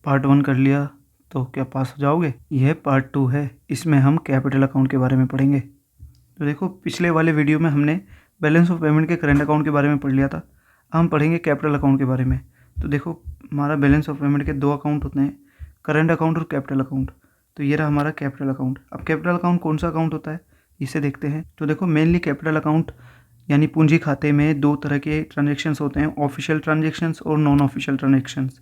Part 1 कर लिया तो क्या पास हो जाओगे? यह पार्ट 2 है, इसमें हम कैपिटल अकाउंट के बारे में पढ़ेंगे। तो देखो, पिछले वाले वीडियो में हमने बैलेंस ऑफ पेमेंट के करंट अकाउंट के बारे में पढ़ लिया था। हम पढ़ेंगे कैपिटल अकाउंट के बारे में। तो देखो, हमारा बैलेंस ऑफ पेमेंट के 2 अकाउंट होते हैं, करंट अकाउंट और कैपिटल अकाउंट। तो ये रहा हमारा कैपिटल अकाउंट। अब कैपिटल अकाउंट कौन सा अकाउंट होता है, इसे देखते हैं। तो देखो, मेनली कैपिटल अकाउंट यानी पूंजी खाते में 2 तरह के ट्रांजेक्शन्स होते हैं, ऑफिशियल ट्रांजेक्शन्स और non official transactions.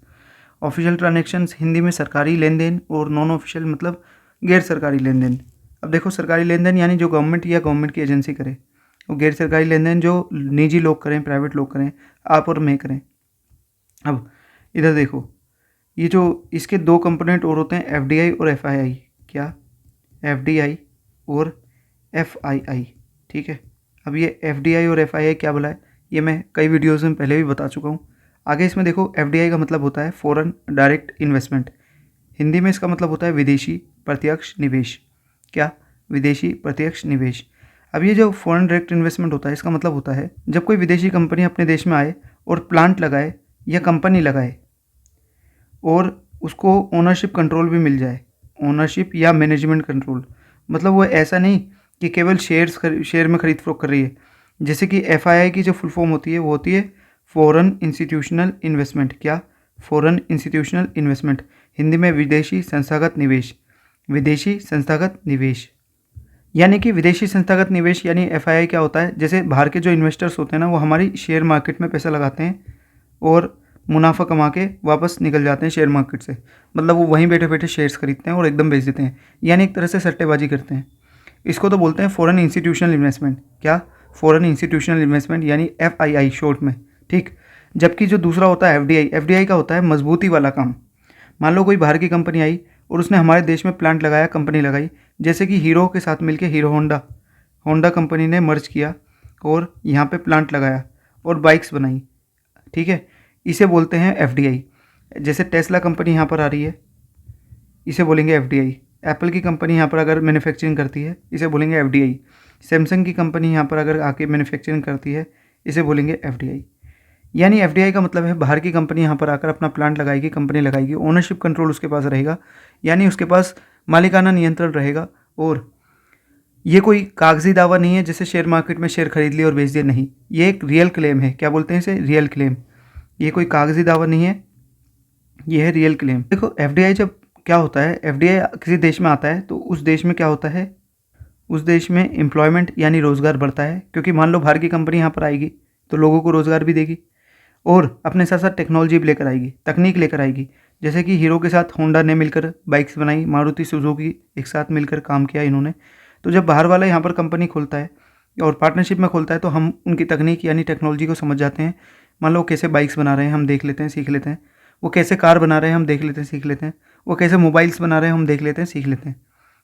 Official transactions Hindi में सरकारी लेन देन, और नॉन ऑफिशियल मतलब गैर सरकारी लेन देन। अब देखो, सरकारी लेन देन यानी जो गवर्नमेंट या गवर्नमेंट की एजेंसी करे, और गैर सरकारी लेन देन जो निजी लोग करें, प्राइवेट लोग करें, आप और मैं करें। अब इधर देखो, ये जो इसके 2 कंपोनेंट और होते हैं, एफडीआई और एफआईआई। क्या? एफडीआई और एफआईआई, ठीक है। अब ये एफडीआई और एफआईआई क्या बोला है, ये मैं कई वीडियोज़ में पहले भी बता चुका हूँ। आगे इसमें देखो, एफडीआई का मतलब होता है फॉरेन डायरेक्ट इन्वेस्टमेंट। हिंदी में इसका मतलब होता है विदेशी प्रत्यक्ष निवेश। क्या? विदेशी प्रत्यक्ष निवेश। अब ये जो फॉरेन डायरेक्ट इन्वेस्टमेंट होता है, इसका मतलब होता है जब कोई विदेशी कंपनी अपने देश में आए और प्लांट लगाए या कंपनी लगाए और उसको ओनरशिप कंट्रोल भी मिल जाए, ओनरशिप या मैनेजमेंट कंट्रोल। मतलब वो ऐसा नहीं कि केवल शेयर में खरीद फरोख्त कर रही है। जैसे कि एफआईआई की जो फुल फॉर्म होती है वो होती है फॉरेन इंस्टीट्यूशनल इन्वेस्टमेंट। क्या? फॉरेन इंस्टीट्यूशनल इन्वेस्टमेंट, हिंदी में विदेशी संस्थागत निवेश। विदेशी संस्थागत निवेश यानी कि विदेशी संस्थागत निवेश यानी एफआईआई क्या होता है, जैसे बाहर के जो इन्वेस्टर्स होते हैं ना, वो हमारी शेयर मार्केट में पैसा लगाते हैं और मुनाफा कमा के वापस निकल जाते हैं शेयर मार्केट से। मतलब वो वहीं बैठे बैठे शेयर्स खरीदते हैं और एकदम बेच देते हैं, यानी एक तरह से सट्टेबाजी करते हैं। इसको तो बोलते हैं फॉरेन इंस्टीट्यूशनल इन्वेस्टमेंट। क्या? फॉरेन इंस्टीट्यूशनल इन्वेस्टमेंट यानी एफआईआई शॉर्ट में, ठीक। जबकि जो दूसरा होता है एफडीआई, एफडीआई का होता है मजबूती वाला काम। मान लो कोई बाहर की कंपनी आई और उसने हमारे देश में प्लांट लगाया, कंपनी लगाई, जैसे कि हीरो के साथ मिलकर हीरो होंडा कंपनी ने मर्ज किया और यहाँ पे प्लांट लगाया और बाइक्स बनाई, ठीक है। इसे बोलते हैं एफडीआई। जैसे टेस्ला कंपनी यहाँ पर आ रही है, इसे बोलेंगे एफडीआई। एप्पल की कंपनी यहाँ पर अगर मैन्युफैक्चरिंग करती है, इसे बोलेंगे एफडीआई। सैमसंग की कंपनी यहाँ पर अगर आके मैन्युफैक्चरिंग करती है, इसे बोलेंगे एफडीआई। यानी एफडीआई का मतलब है बाहर की कंपनी यहाँ पर आकर अपना प्लांट लगाएगी, कंपनी लगाएगी, ओनरशिप कंट्रोल उसके पास रहेगा, यानी उसके पास मालिकाना नियंत्रण रहेगा। और ये कोई कागजी दावा नहीं है जैसे शेयर मार्केट में शेयर खरीद लिए और बेच दिए, नहीं। ये एक रियल क्लेम है। क्या बोलते हैं इसे? Real claim. ये कोई कागजी दावा नहीं है, ये है रियल क्लेम। देखो, एफडीआई जब क्या होता है, एफडीआई किसी देश में आता है तो उस देश में क्या होता है, उस देश में एम्प्लॉयमेंट यानी रोज़गार बढ़ता है, क्योंकि मान लो बाहर की कंपनी यहाँ पर आएगी तो लोगों को रोज़गार भी देगी और अपने साथ साथ टेक्नोलॉजी भी लेकर आएगी, तकनीक लेकर आएगी। जैसे कि हीरो के साथ होंडा ने मिलकर बाइक्स बनाई, मारुति सुजुकी एक साथ मिलकर काम किया इन्होंने। तो जब बाहर वाला यहाँ पर कंपनी खोलता है और पार्टनरशिप में खोलता है तो हम उनकी तकनीक यानी टेक्नोलॉजी को समझ जाते हैं। मान लो कैसे बाइक्स बना रहे हैं, हम देख लेते हैं, सीख लेते हैं। वो कैसे कार बना रहे हैं, हम देख लेते हैं, सीख लेते हैं। वो कैसे मोबाइल्स बना रहे हैं, हम देख लेते हैं, सीख लेते हैं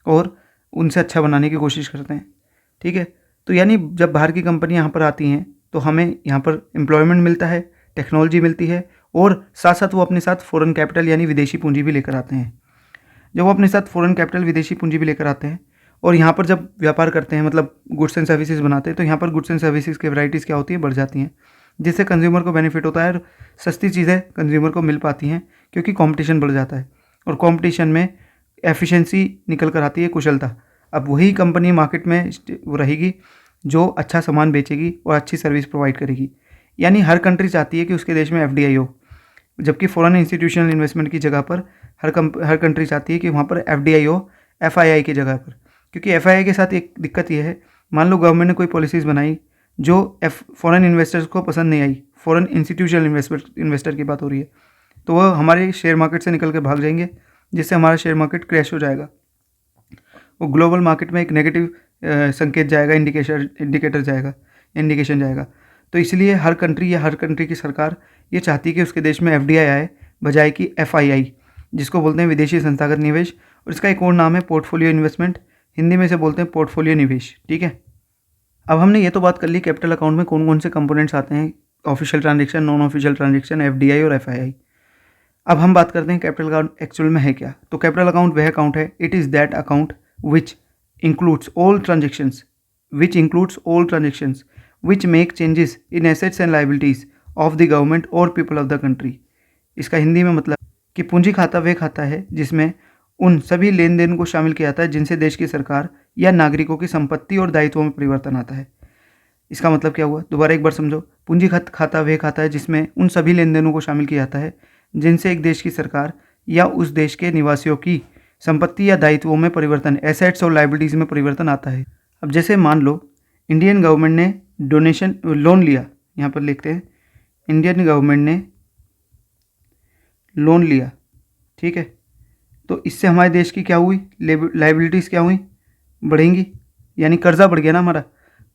और उनसे अच्छा बनाने की कोशिश करते हैं, ठीक है। तो यानी जब बाहर की कंपनी यहाँ पर आती हैं तो हमें यहाँ पर एम्प्लॉयमेंट मिलता है, टेक्नोलॉजी मिलती है और साथ साथ वो अपने साथ फॉरेन कैपिटल यानी विदेशी पूंजी भी लेकर आते हैं। जब वो अपने साथ फॉरेन कैपिटल विदेशी पूंजी भी लेकर आते हैं और यहाँ पर जब व्यापार करते हैं, मतलब गुड्स एंड सर्विसेज बनाते हैं, तो यहाँ पर गुड्स एंड सर्विसेज की वैराइटीज़ क्या होती है, बढ़ जाती हैं, जिससे कंज्यूमर को बेनिफिट होता है और सस्ती चीज़ें कंज्यूमर को मिल पाती हैं, क्योंकि कंपटीशन बढ़ जाता है और कंपटीशन में एफिशिएंसी निकल कर आती है, कुशलता। अब वही कंपनी मार्केट में वो रहेगी जो अच्छा सामान बेचेगी और अच्छी सर्विस प्रोवाइड करेगी। यानी हर कंट्री चाहती है कि उसके देश में एफडीआई हो, जबकि फॉरेन इंस्टीट्यूशनल इन्वेस्टमेंट की जगह पर हर कंट्री चाहती है कि वहाँ पर एफडीआई हो एफआईआई की जगह पर। क्योंकि एफआईआई के साथ एक दिक्कत यह है, मान लो गवर्नमेंट ने कोई पॉलिसीज़ बनाई जो फॉरेन इन्वेस्टर्स को पसंद नहीं आई, फॉरेन इंस्टीट्यूशनल इन्वेस्टर की बात हो रही है, तो वह हमारे शेयर मार्केट से निकल कर भाग जाएंगे, जिससे हमारा शेयर मार्केट क्रैश हो जाएगा। वो ग्लोबल मार्केट में एक नेगेटिव संकेत जाएगा, इंडिकेशन जाएगा। तो इसलिए हर कंट्री की सरकार ये चाहती है कि उसके देश में एफडीआई आए बजाय कि एफआईआई, जिसको बोलते हैं विदेशी संस्थागत निवेश, और इसका एक और नाम है पोर्टफोलियो इन्वेस्टमेंट, हिंदी में इसे बोलते हैं पोर्टफोलियो निवेश, ठीक है। अब हमने ये तो बात कर ली कैपिटल अकाउंट में कौन कौन से कंपोनेंट्स आते हैं, official transaction, non official transaction, FDI और एफआईआई। अब हम बात करते हैं कैपिटल अकाउंट एक्चुअल में है क्या। तो कैपिटल अकाउंट वह अकाउंट है, it is that account which includes all transactions which make changes in assets and liabilities of the government or people of the country। इसका हिंदी में मतलब कि पूंजी खाता वह खाता है जिसमें उन सभी लेन देन को शामिल किया जाता है जिनसे देश की सरकार या नागरिकों की संपत्ति और दायित्वों में परिवर्तन आता है। इसका मतलब क्या हुआ, दोबारा एक बार समझो। पूंजी खाता वह खाता है जिसमें उन सभी लेन देनों को शामिल किया जाता है जिनसे एक देश की सरकार या उस देश के निवासियों की संपत्ति या दायित्वों में परिवर्तन, एसेट्स और लाइबिलिटीज़ में परिवर्तन आता है। अब जैसे मान लो इंडियन गवर्नमेंट ने लोन लिया, यहाँ पर लिखते हैं इंडियन गवर्नमेंट ने लोन लिया, ठीक है। तो इससे हमारे देश की क्या हुई, लाइबिलिटीज़ क्या हुई, बढ़ेंगी, यानी कर्जा बढ़ गया ना हमारा।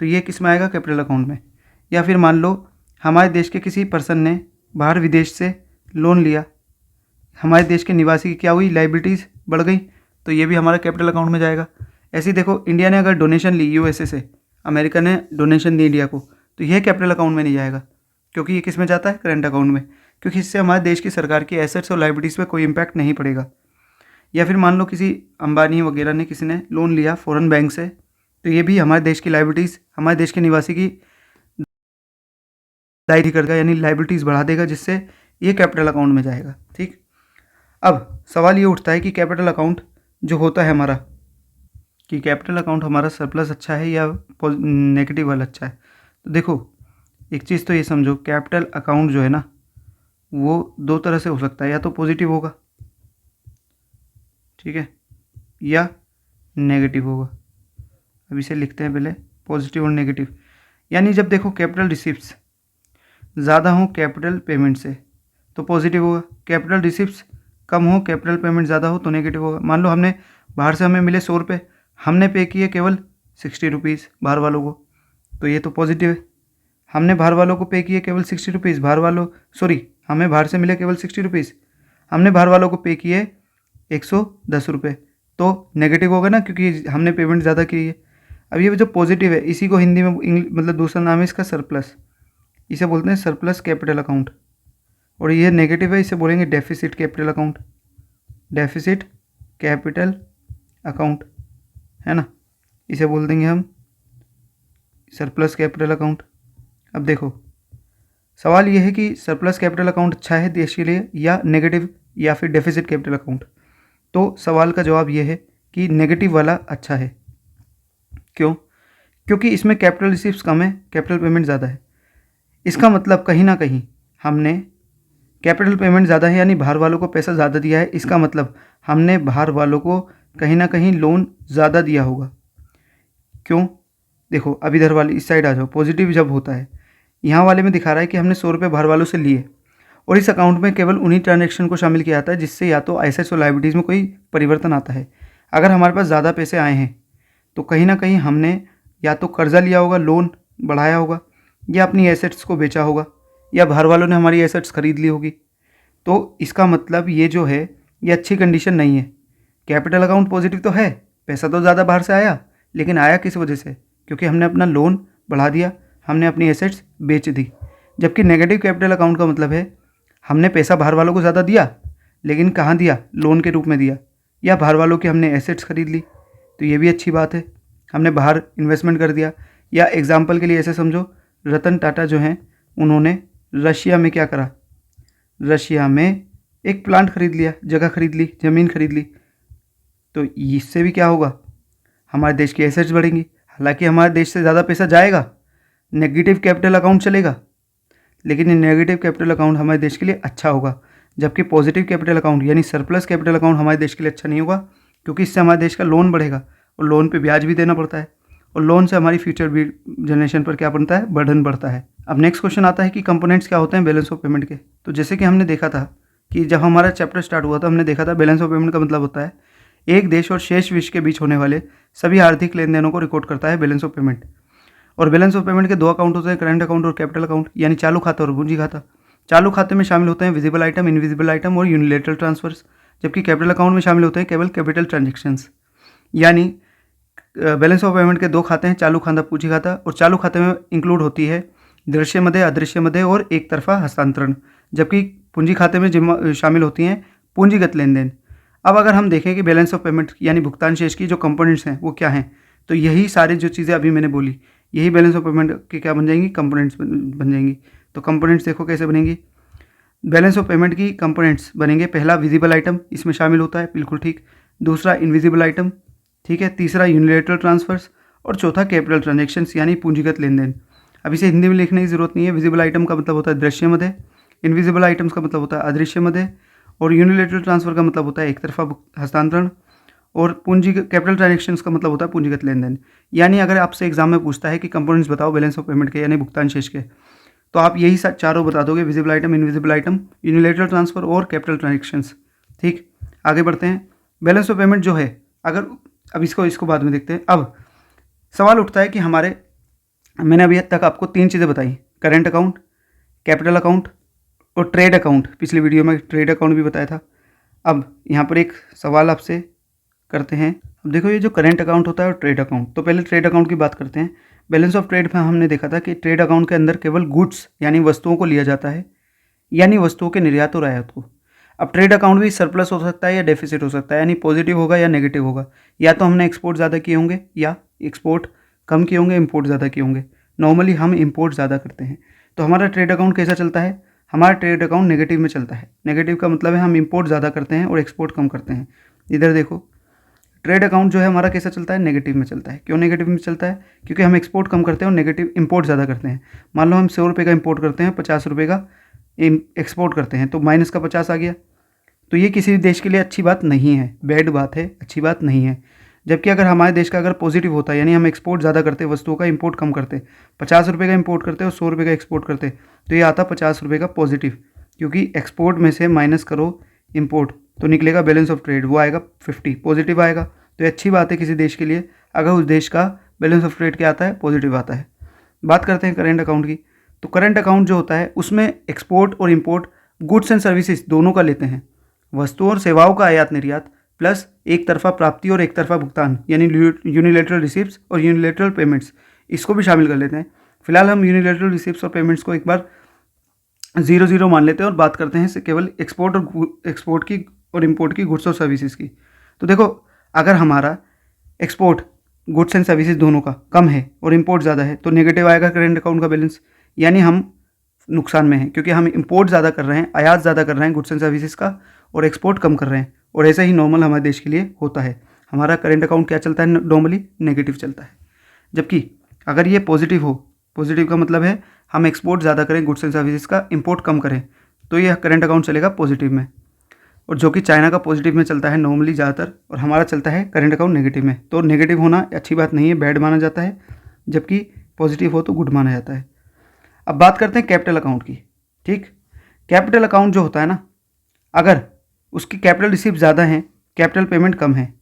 तो ये किस में आएगा, कैपिटल अकाउंट में। या फिर मान लो हमारे देश के किसी पर्सन ने बाहर विदेश से लोन लिया, हमारे देश के निवासी की क्या हुई, लाइबिलिटीज़ बढ़ गई, तो ये भी हमारा कैपिटल अकाउंट में जाएगा। ऐसे ही देखो इंडिया ने अगर डोनेशन ली यूएसए से, अमेरिका ने डोनेशन दी इंडिया को, तो यह कैपिटल अकाउंट में नहीं जाएगा, क्योंकि ये किस में जाता है, करेंट अकाउंट में, क्योंकि इससे हमारे देश की सरकार की एसेट्स और लाइबिलिटीज़ पे कोई इम्पैक्ट नहीं पड़ेगा। या फिर मान लो किसी अंबानी वगैरह ने, किसी ने लोन लिया फॉरेन बैंक से, तो ये भी हमारे देश की लाइबिलिटीज़, हमारे देश के निवासी की दायित्व करेगा, यानी लाइबिलिटीज़ बढ़ा देगा, जिससे ये कैपिटल अकाउंट में जाएगा। ठीक, अब सवाल ये उठता है कि कैपिटल अकाउंट जो होता है हमारा, कि कैपिटल अकाउंट हमारा सरप्लस अच्छा है या नेगेटिव वाला अच्छा है। तो देखो एक चीज़ तो ये समझो, कैपिटल अकाउंट जो है ना वो दो तरह से हो सकता है, या तो पॉजिटिव होगा, ठीक है, या नेगेटिव होगा। अब इसे लिखते हैं पहले, पॉजिटिव और नेगेटिव। यानी जब देखो कैपिटल रिसिप्ट्स ज़्यादा हो कैपिटल पेमेंट से तो पॉजिटिव होगा, कैपिटल रिसिप्ट्स कम हो कैपिटल पेमेंट ज़्यादा हो तो नेगेटिव होगा। मान लो हमने बाहर से हमें मिले 100 रुपये, हमने पे किए केवल 60 रुपीज़ बाहर वालों को, तो ये तो पॉजिटिव है। हमने बाहर वालों को पे किए केवल 60 रुपीज़, हमें बाहर से मिले केवल 60 रुपीज़, हमने बाहर वालों को पे किए 110 रुपये, तो नेगेटिव होगा ना, क्योंकि हमने पेमेंट ज़्यादा की है। अब ये जो पॉजिटिव है इसी को हिंदी में मतलब दूसरा नाम है इसका सरप्लस, इसे बोलते हैं सरप्लस कैपिटल अकाउंट। और ये नेगेटिव है, इसे बोलेंगे deficit capital account, deficit capital account, है ना, इसे बोल देंगे हम सरप्लस कैपिटल अकाउंट। अब देखो सवाल ये है कि सरप्लस कैपिटल अकाउंट अच्छा है देश के लिए या नेगेटिव या फिर डेफिसिट कैपिटल अकाउंट। तो सवाल का जवाब ये है कि नेगेटिव वाला अच्छा है। क्यों? क्योंकि इसमें कैपिटल रिसीव्स कम है, कैपिटल पेमेंट ज़्यादा है। इसका मतलब कहीं ना कहीं हमने कैपिटल पेमेंट ज़्यादा है यानी बाहर वालों को पैसा ज़्यादा दिया है, इसका मतलब हमने बाहर वालों को कहीं ना कहीं लोन ज़्यादा दिया होगा। क्यों? देखो अब इधर वाली इस साइड आ जाओ, पॉजिटिव जब होता है यहाँ वाले में दिखा रहा है कि हमने 100 रुपये बाहर वालों से लिए और इस अकाउंट में केवल उन्हीं ट्रांजैक्शन को शामिल किया जाता है जिससे या तो एसेट्स और लायबिलिटीज़ में कोई परिवर्तन आता है। अगर हमारे पास ज़्यादा पैसे आए हैं तो कहीं ना कहीं हमने या तो कर्जा लिया होगा, लोन बढ़ाया होगा, या अपनी एसेट्स को बेचा होगा, या बाहर वालों ने हमारी एसेट्स खरीद ली होगी। तो इसका मतलब ये जो है ये अच्छी कंडीशन नहीं है। कैपिटल अकाउंट पॉजिटिव तो है, पैसा तो ज़्यादा बाहर से आया, लेकिन आया किस वजह से? क्योंकि हमने अपना लोन बढ़ा दिया, हमने अपनी एसेट्स बेच दी। जबकि नेगेटिव कैपिटल अकाउंट का मतलब है हमने पैसा बाहर वालों को ज़्यादा दिया, लेकिन कहाँ दिया? लोन के रूप में दिया, या बाहर वालों की हमने एसेट्स खरीद ली, तो ये भी अच्छी बात है, हमने बाहर इन्वेस्टमेंट कर दिया। या एग्जाम्पल के लिए ऐसे समझो, रतन टाटा जो हैं उन्होंने रशिया में क्या करा? रशिया में एक प्लांट खरीद लिया, जगह खरीद ली, ज़मीन खरीद ली, तो इससे भी क्या होगा? हमारे देश की एसेट्स बढ़ेंगी। हालांकि हमारे देश से ज़्यादा पैसा जाएगा, नेगेटिव कैपिटल अकाउंट चलेगा, लेकिन ये नेगेटिव कैपिटल अकाउंट हमारे देश के लिए अच्छा होगा। जबकि पॉजिटिव कैपिटल अकाउंट यानी सरप्लस कैपिटल अकाउंट हमारे देश के लिए अच्छा नहीं होगा, क्योंकि इससे हमारे देश का लोन बढ़ेगा और लोन पे ब्याज भी देना पड़ता है, और लोन से हमारी फ्यूचर भी जनरेशन पर क्या बनता है? बर्डन बढ़ता है। अब नेक्स्ट क्वेश्चन आता है कि कंपोनेंट्स क्या होते हैं बैलेंस ऑफ पेमेंट के। तो जैसे कि हमने देखा था कि जब हमारा चैप्टर स्टार्ट हुआ था हमने देखा था बैलेंस ऑफ पेमेंट का मतलब होता है एक देश और शेष विश्व के बीच होने वाले सभी आर्थिक लेन देनों को रिकॉर्ड करता है बैलेंस ऑफ पेमेंट। और बैलेंस ऑफ पेमेंट के दो अकाउंट होते हैं, करंट अकाउंट और कैपिटल अकाउंट, यानी चालू खाता और पूंजी खाता। चालू खाते में शामिल होते हैं विजिबल आइटम, इनविजिबल आइटम और यूनिलेटरल ट्रांसफर्स, जबकि कैपिटल अकाउंट में शामिल होते हैं केवल कैपिटल ट्रांजेक्शन्स। यानी बैलेंस ऑफ पेमेंट के दो खाते हैं, चालू खाता, पूंजी खाता, और चालू खाते में इंक्लूड होती है दृश्य मदे, अदृश्य मदे और एक तरफा हस्तांतरण, जबकि पूंजी खाते में शामिल होती हैं पूंजीगत लेन देन। अब अगर हम देखें कि बैलेंस ऑफ पेमेंट यानी भुगतान शेष की जो कंपोनेंट्स हैं वो क्या हैं, तो यही सारी जो चीज़ें अभी मैंने बोली यही बैलेंस ऑफ पेमेंट की क्या बन जाएंगी? कंपोनेंट्स बन जाएंगी। तो कंपोनेंट्स देखो कैसे बनेंगी। बैलेंस ऑफ पेमेंट की कंपोनेंट्स बनेंगे, पहला विजिबल आइटम इसमें शामिल होता है, बिल्कुल ठीक। दूसरा इनविजिबल आइटम, ठीक है। तीसरा यूनिलेटरल ट्रांसफर्स और चौथा कैपिटल ट्रांजेक्शन्स यानी पूंजीगत लेन देन। अब इसे हिंदी में लिखने की जरूरत नहीं है। विजिबल आइटम का मतलब होता है दृश्य मध्य, इनविजिबल आइटम्स का मतलब होता है अदृश्य मध्य, और यूनिलेटरल ट्रांसफर का मतलब होता है एक तरफा हस्तांतरण, और पूंजी कैपिटल ट्रांजेक्शन्स का मतलब होता है पूंजीगत लेन देन। यानी अगर आपसे एग्जाम में पूछता है कि कंपोनेंट्स बताओ बैलेंस ऑफ पेमेंट के यानी भुगतान शेष के, तो आप यही चारों बता दोगे, visible item, invisible item, unilateral transfer और कैपिटल ट्रांजेक्शन्स। ठीक, आगे बढ़ते हैं। बैलेंस ऑफ पेमेंट जो है, अगर अब इसको बाद में देखते हैं। अब सवाल उठता है कि मैंने अभी तक आपको 3 चीज़ें बताई, करेंट अकाउंट, कैपिटल अकाउंट और ट्रेड अकाउंट। पिछली वीडियो में ट्रेड अकाउंट भी बताया था। अब यहाँ पर एक सवाल आपसे करते हैं। अब देखो, ये जो करेंट अकाउंट होता है और ट्रेड अकाउंट, तो पहले ट्रेड अकाउंट की बात करते हैं। बैलेंस ऑफ ट्रेड में हमने देखा था कि ट्रेड अकाउंट के अंदर केवल गुड्स यानी वस्तुओं को लिया जाता है, यानी वस्तुओं के निर्यात और आयात को। अब ट्रेड अकाउंट भी सरप्लस हो सकता है या डेफिसिट हो सकता है, यानी पॉजिटिव होगा या नेगेटिव होगा। या तो हमने एक्सपोर्ट ज़्यादा किए होंगे या एक्सपोर्ट कम किए होंगे, इम्पोर्ट ज़्यादा किए होंगे। नॉर्मली हम इम्पोर्ट ज़्यादा करते हैं। तो हमारा ट्रेड अकाउंट कैसा चलता है? हमारा ट्रेड अकाउंट नेगेटिव में चलता है। नेगेटिव का मतलब है हम इम्पोर्ट ज़्यादा करते हैं और एक्सपोर्ट कम करते हैं। इधर देखो, ट्रेड अकाउंट जो है हमारा कैसा चलता है? नेगेटिव में चलता है। क्यों नेगेटिव में चलता है? क्योंकि हम एक्सपोर्ट कम करते हैं और नेगेटिव इम्पोर्ट ज़्यादा करते हैं। मान लो हम 100 रुपये का इम्पोर्ट करते हैं, 50 रुपये का एक्सपोर्ट करते हैं, तो माइनस का 50 आ गया। तो ये किसी भी देश के लिए अच्छी बात नहीं है, बैड बात है, अच्छी बात नहीं है। जबकि अगर हमारे देश का अगर पॉजिटिव होता, यानी हम एक्सपोर्ट ज़्यादा करते, वस्तुओं का इंपोर्ट कम करते, 50 रुपये का इंपोर्ट करते और 100 रुपये का एक्सपोर्ट करते, तो ये आता 50 रुपये का पॉजिटिव। क्योंकि एक्सपोर्ट में से माइनस करो इंपोर्ट तो निकलेगा बैलेंस ऑफ ट्रेड, वो आएगा 50, पॉजिटिव आएगा। तो ये अच्छी बात है किसी देश के लिए अगर उस देश का बैलेंस ऑफ ट्रेड क्या आता है? पॉजिटिव आता है। बात करते हैं करेंट अकाउंट की। तो करेंट अकाउंट जो होता है उसमें एक्सपोर्ट और इंपोर्ट, गुड्स एंड सर्विसेज दोनों का लेते हैं। वस्तुओं और सेवाओं का आयात निर्यात प्लस एक तरफा प्राप्ति और एक तरफा भुगतान यानी यूनिलेटरल रिसिप्ट्स और यूनिलेटरल पेमेंट्स, इसको भी शामिल कर लेते हैं। फिलहाल हम यूनिलेटरल रिसिप्ट्स और पेमेंट्स को एक बार 0-0 मान लेते हैं और बात करते हैं केवल एक्सपोर्ट की और इंपोर्ट की, गुड्स और सर्विसेज की। तो देखो, अगर हमारा एक्सपोर्ट गुड्स एंड सर्विसेज दोनों का कम है और इंपोर्ट ज़्यादा है तो नेगेटिव आएगा करेंट अकाउंट का बैलेंस, यानी हम नुकसान में हैं क्योंकि हम इंपोर्ट ज़्यादा कर रहे हैं, आयात ज़्यादा कर रहे हैं गुड्स एंड सर्विसेज का, और एक्सपोर्ट कम कर रहे हैं। और ऐसा ही नॉर्मल हमारे देश के लिए होता है। हमारा करेंट अकाउंट क्या चलता है? नॉर्मली नेगेटिव चलता है। जबकि अगर ये पॉजिटिव हो, पॉजिटिव का मतलब है हम एक्सपोर्ट ज़्यादा करें गुड्स एंड सर्विसेज का, इंपोर्ट कम करें, तो ये करेंट अकाउंट चलेगा पॉजिटिव में। और जो कि चाइना का पॉजिटिव में चलता है नॉर्मली ज़्यादातर, और हमारा चलता है करेंट अकाउंट नेगेटिव में। तो नेगेटिव होना अच्छी बात नहीं है, बैड माना जाता है, जबकि पॉजिटिव हो तो गुड माना जाता है। अब बात करते हैं कैपिटल अकाउंट की। ठीक, कैपिटल अकाउंट जो होता है ना, अगर उसकी कैपिटल रिसीव ज़्यादा है, कैपिटल पेमेंट कम है,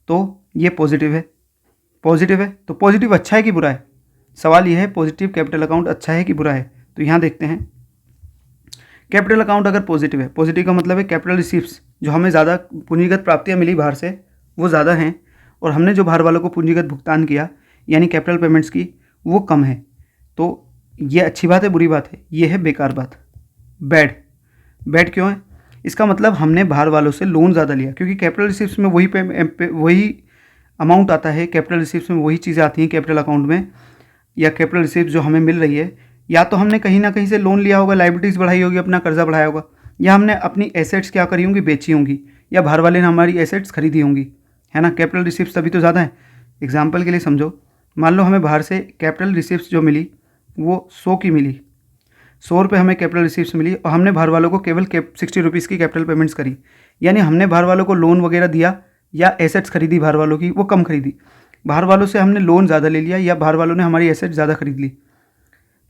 तो ये पॉजिटिव है। पॉजिटिव है तो पॉजिटिव अच्छा है कि बुरा है? सवाल ये है, पॉजिटिव कैपिटल अकाउंट अच्छा है कि बुरा है? तो यहाँ देखते हैं। कैपिटल अकाउंट अगर पॉजिटिव है, पॉजिटिव का मतलब है कैपिटल रिसीप्स जो हमें ज़्यादा पूंजीगत प्राप्तियाँ मिली बाहर से वो ज़्यादा हैं, और हमने जो बाहर वालों को पूंजीगत भुगतान किया यानी कैपिटल पेमेंट्स की वो कम है। तो ये अच्छी बात है, बुरी बात है? ये है बेकार बात, बैड। बैड क्यों है? इसका मतलब हमने बाहर वालों से लोन ज़्यादा लिया, क्योंकि कैपिटल रिसीप्स में वही अमाउंट आता है, कैपिटल रिसीप्स में वही चीज़ें आती हैं कैपिटल अकाउंट में, या कैपिटल रिसीप्स जो हमें मिल रही है, या तो हमने कहीं ना कहीं से लोन लिया होगा, लाइबिलिटीज़ बढ़ाई होगी, अपना कर्जा बढ़ाया होगा, या हमने अपनी एसेट्स क्या करी होंगी? बेची होंगी, या बाहर वाले ने हमारी एसेट्स खरीदी होंगी, है ना। कैपिटल रिसीप्स तभी तो ज़्यादा है। एग्जाम्पल के लिए समझो, मान लो हमें बाहर से कैपिटल रिसीप्स जो मिली वो 100 की मिली, 100 रुपये हमें कैपिटल रिसीप्स मिली, और हमने बाहर वालों को केवल 60 रुपीज़ की कैपिटल पेमेंट्स करी, यानी हमने बाहर वालों को लोन वगैरह दिया या एसेट्स खरीदी बाहर वालों की, वो कम खरीदी। बाहर वालों से हमने लोन ज़्यादा ले लिया या बाहर वालों ने हमारी एसेट्स ज़्यादा खरीद ली,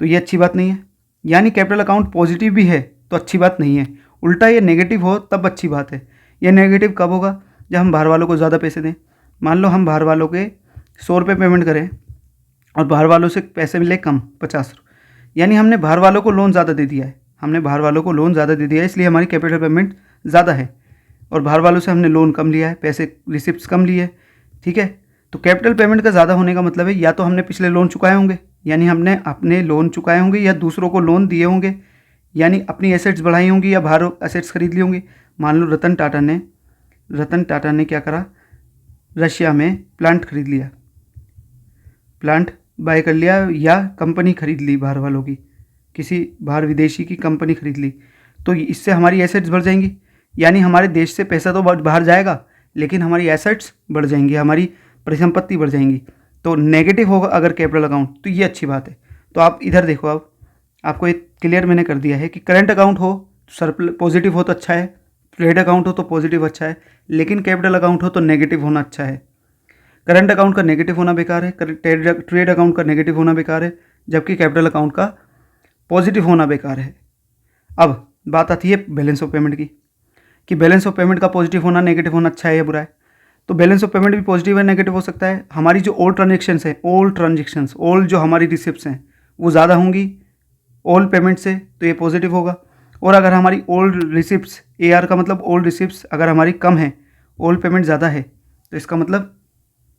तो ये अच्छी बात नहीं है। यानी कैपिटल अकाउंट पॉजिटिव भी है तो अच्छी बात नहीं है, उल्टा ये नेगेटिव हो तब अच्छी बात है। ये नेगेटिव कब होगा? जब हम बाहर वालों को ज़्यादा पैसे दें। मान लो हम बाहर वालों के 100 रुपये पेमेंट करें और बाहर वालों से पैसे मिले कम 50 रुपये, यानी हमने बाहर वालों को लोन ज़्यादा दे दिया है, हमने बाहर वालों को लोन ज़्यादा दे दिया है, इसलिए हमारी कैपिटल पेमेंट ज़्यादा है, और बाहर वालों से हमने लोन कम लिया है, पैसे रिसिप्ट्स कम लिए। ठीक है, तो कैपिटल पेमेंट का ज़्यादा होने का मतलब है या तो हमने पिछले लोन चुकाए होंगे, यानी हमने अपने लोन चुकाए होंगे, या दूसरों को लोन दिए होंगे, यानी अपनी एसेट्स बढ़ाई होंगी या बाहर एसेट्स खरीद ली होंगी। मान लो रतन टाटा ने क्या करा? रशिया में प्लांट खरीद लिया, प्लांट बाय कर लिया, या कंपनी खरीद ली बाहर वालों की, किसी बाहर विदेशी की कंपनी खरीद ली। तो इससे हमारी एसेट्स बढ़ जाएंगी, यानी हमारे देश से पैसा तो बाहर जाएगा लेकिन हमारी एसेट्स बढ़ जाएंगी, हमारी परिसंपत्ति बढ़ जाएंगी। तो नेगेटिव होगा अगर कैपिटल अकाउंट, तो ये अच्छी बात है। तो आप इधर देखो, अब आपको एक क्लियर मैंने कर दिया है कि करंट अकाउंट हो सरप्लस पॉजिटिव हो तो अच्छा है, ट्रेड अकाउंट हो तो पॉजिटिव अच्छा है, लेकिन कैपिटल अकाउंट हो तो नेगेटिव होना अच्छा है। करंट अकाउंट का नेगेटिव होना बेकार है, ट्रेड अकाउंट का नेगेटिव होना बेकार है, जबकि कैपिटल अकाउंट का पॉजिटिव होना बेकार है। अब बात आती है बैलेंस ऑफ पेमेंट की, कि बैलेंस ऑफ पेमेंट का पॉजिटिव होना नेगेटिव होना अच्छा है या बुरा है। तो बैलेंस ऑफ पेमेंट भी पॉजिटिव है नेगेटिव हो सकता है। हमारी जो ओल्ड ट्रांजेक्शन्स हैं, ओल्ड जो हमारी रिसिप्ट्स हैं वो ज़्यादा होंगी ओल्ड पेमेंट से, तो ये पॉजिटिव होगा। और अगर हमारी ओल्ड रिसिप्ट्स, AR का मतलब ओल्ड रिसिप्ट्स अगर हमारी कम है, ओल्ड पेमेंट ज़्यादा है, तो इसका मतलब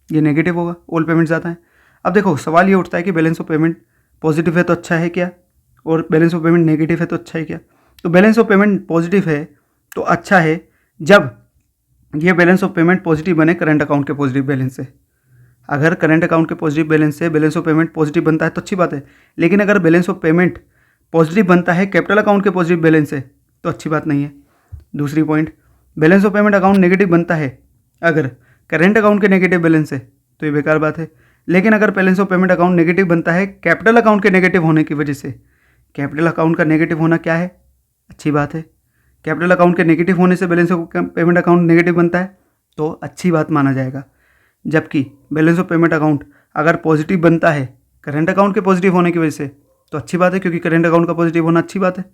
ये नेगेटिव होगा, ओल्ड पेमेंट ज़्यादा है। अब देखो सवाल ये उठता है कि बैलेंस ऑफ पेमेंट पॉजिटिव है तो अच्छा है क्या, और बैलेंस ऑफ पेमेंट नेगेटिव है तो अच्छा है क्या। तो बैलेंस ऑफ पेमेंट पॉजिटिव है तो अच्छा है जब ये बैलेंस ऑफ पेमेंट पॉजिटिव बने करंट अकाउंट के पॉजिटिव बैलेंस से। अगर करंट अकाउंट के पॉजिटिव बैलेंस से बैलेंस ऑफ पेमेंट पॉजिटिव बनता है तो अच्छी बात है, लेकिन अगर बैलेंस ऑफ पेमेंट पॉजिटिव बनता है कैपिटल अकाउंट के पॉजिटिव बैलेंस से तो अच्छी बात नहीं है। दूसरी point, balance of payment account negative बनता है अगर करंट अकाउंट के नेगेटिव बैलेंस से, तो ये बेकार बात है। लेकिन अगर balance of payment account negative बनता है कैपिटल अकाउंट के नेगेटिव होने की वजह से, कैपिटल अकाउंट का नेगेटिव होना क्या है, अच्छी बात है। कैपिटल अकाउंट के नेगेटिव होने से balance of payment account negative बनता है तो अच्छी बात माना जाएगा। जबकि बैलेंस ऑफ पेमेंट अकाउंट अगर पॉजिटिव बनता है करंट अकाउंट के पॉजिटिव होने की वजह से, तो अच्छी बात है, क्योंकि करंट अकाउंट का पॉजिटिव होना अच्छी बात है।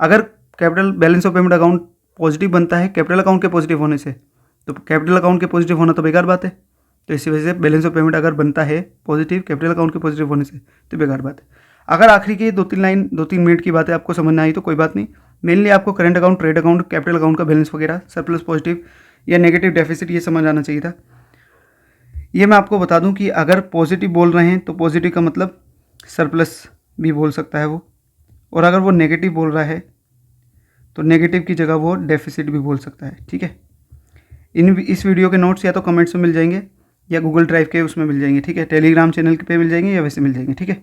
अगर capital balance of payment account positive बनता है कैपिटल अकाउंट के पॉजिटिव होने से, तो कैपिटल अकाउंट के पॉजिटिव होना तो बेकार बात है। तो इसी वजह से बैलेंस ऑफ पेमेंट अगर बनता है पॉजिटिव कैपिटल अकाउंट के पॉजिटिव होने से, तो बेकार बात है। अगर आखिरी की 2-3 मिनट की बातें आपको समझ में आई तो कोई बात नहीं। मेनली आपको current account, trade account, capital account का बैलेंस वगैरह, सरप्लस, पॉजिटिव या नेगेटिव, डेफिसिट, ये समझ आना चाहिए था। ये मैं आपको बता दूं कि अगर पॉजिटिव बोल रहे हैं तो पॉजिटिव का मतलब सरप्लस भी बोल सकता है वो, और अगर वो नेगेटिव बोल रहा है तो नेगेटिव की जगह वो डेफिसिट भी बोल सकता है। ठीक है, इस वीडियो के नोट्स या तो कमेंट्स में मिल जाएंगे या गूगल ड्राइव के उसमें मिल जाएंगे। ठीक है, टेलीग्राम चैनल पे मिल जाएंगे या वैसे मिल जाएंगे। ठीक है।